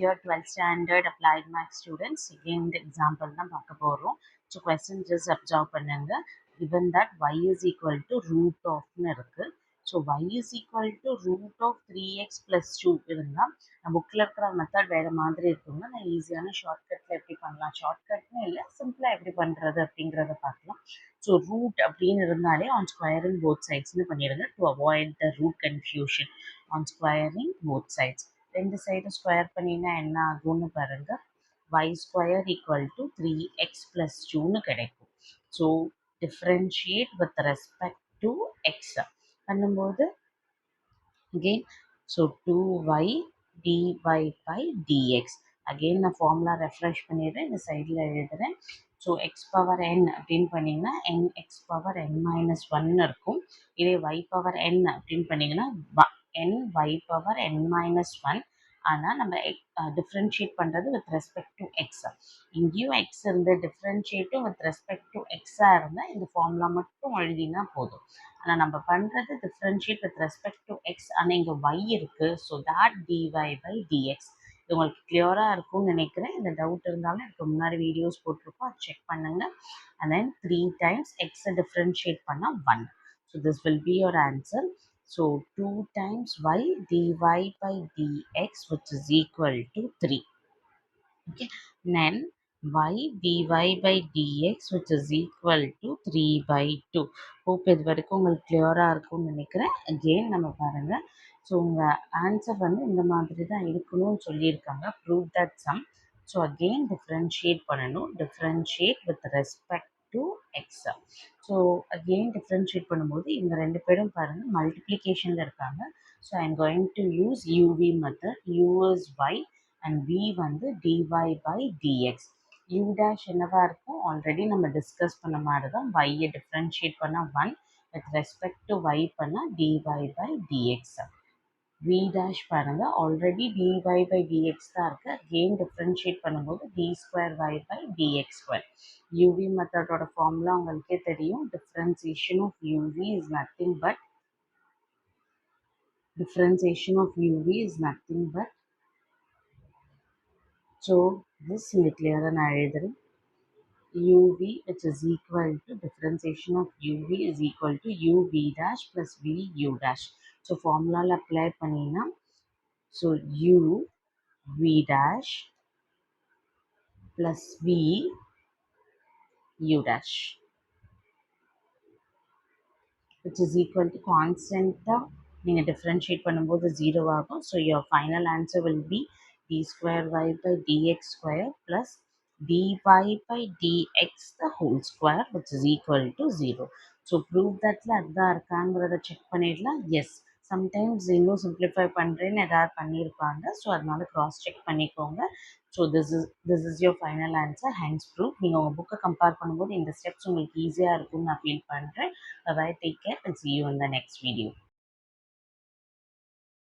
Dear 12th standard applied math students, again the example தான் பார்க்க போகிறோம். ஸோ கொஸ்டின் ஜஸ்ட் அப்சர்வ் பண்ணுங்க. given that y is equal to root of னு இருக்கு. So y is equal to root of 3x plus 2 இருந்தால் புக்கில் இருக்கிற method வேறு மாதிரி இருக்குங்க. நான் ஈஸியான ஷார்ட்கட்டில் எப்படி பண்ணலாம், ஷார்ட்கட்னு இல்லை சிம்பிளாக எப்படி பண்ணுறது அப்படிங்கிறத பார்க்கலாம். ஸோ ரூட் அப்படின்னு இருந்தாலே ஆன் ஸ்கொயரிங் போத் சைட்ஸ்னு பண்ணிடுங்க to avoid the root confusion. On squaring both sides ரெண்டு சைடும் ஸ்கொயர் பண்ணினா என்ன ஆகும்னு பாருங்க. y square equal to 3x plus 2னு கிடைக்கும். So differentiate with respect to x பண்ணும்போது again so 2y dy by dx. again நான் ஃபார்முலா ரெஃப்ரெஷ் பண்ணிடுறேன், இந்த சைடில் எழுதுகிறேன். ஸோ எக்ஸ் பவர் என் அப்படின்னு பண்ணிங்கன்னா N X power n minus ஒன்னு இருக்கும். இதே ஒய் பவர் என் அப்படின்னு பண்ணிங்கன்னா என் Y power n minus one. ஆனால் நம்ம டிஃப்ரென்ஷியேட் பண்ணுறது வித் ரெஸ்பெக்ட் டு எக்ஸ். இங்கேயும் எக்ஸ் இருந்து டிஃப்ரென்ஷியேட்டும் வித் ரெஸ்பெக்ட் டு எக்ஸாக இருந்தால் இந்த ஃபார்முலா மட்டும் எழுதினா போதும். ஆனால் நம்ம பண்ணுறது differentiate with respect to X. ஆனால் இங்கே ஒய் இருக்குது. So that dy by dx. இது உங்களுக்கு கிளியராக இருக்கும்னு நினைக்கிறேன். இந்த டவுட் இருந்தாலும் எனக்கு முன்னாடி வீடியோஸ் போட்டிருக்கோம், அது செக் பண்ணுங்கள். அண்ட் தென் 3 times எக்ஸை டிஃப்ரென்ஷியேட் பண்ணால் 1. So this will be your answer. So 2 times y dy by dx which is equal to 3. Okay. Then y dy by dx which is equal to 3 by 2. Hope இது வரைக்கும் உங்களுக்கு கிளியராக இருக்கும்னு நினைக்கிறேன். Again நம்ம பாருங்கள். ஸோ உங்கள் ஆன்சர் வந்து இந்த மாதிரி தான் இருக்கணும்னு சொல்லியிருக்காங்க. Prove that sum. So again differentiate பண்ணணும். Differentiate with respect to x. So again differentiate பண்ணும்போது இவங்க ரெண்டு பேரும் பாருங்கள் மல்டிப்ளிகேஷனில் இருக்காங்க. So I am going to use UV method. u is y and v வந்து dy by dx. u dash என்னவா இருக்கும், ஆல்ரெடி நம்ம டிஸ்கஸ் பண்ண மாதிரி தான். y டிஃப்ரென்ஷியேட் பண்ணால் 1, வித் ரெஸ்பெக்ட் டு y பண்ணால் dy by dx. v dash பாருங்க ஆல்ரெடி dy by dx தான் இருக்குது. அகெயின் டிஃப்ரென்ஷியேட் பண்ணும்போது d square y by dx square. uv மெத்தடோட ஃபார்முலா உங்களுக்கே தெரியும். Differentiation of uv is nothing but so this இங்கே கிளியராக நான் எழுதுகிறேன். uv which is equal to differentiation of uv is equal to uv dash plus vu dash. So ஃபார்முலாவில் apply பண்ணினா so u v dash plus v u dash which is equal to கான்ஸ்டண்ட்டாக நீங்கள் differentiate பண்ணும்போது 0 ஆகும். So your final answer will be d square y by dx square plus dy by dx the whole square which is equal to 0. So prove தட்டில் அதுதான் இருக்காங்கிறத check பண்ணிடலாம். S, sometimes இன்னும் simplify பண்ணுறேன்னு எதாவது பண்ணியிருப்பாங்க. ஸோ அதனால க்ராஸ் செக் பண்ணிக்கோங்க. So this is your final answer. Hands prove. நீங்கள் உங்கள் புக்கை கம்பேர் பண்ணும்போது இந்த ஸ்டெப்ஸ் உங்களுக்கு ஈஸியாக இருக்கும்னு நான் ஃபீல் பண்ணுறேன். Bye bye, take care and see you in the next video.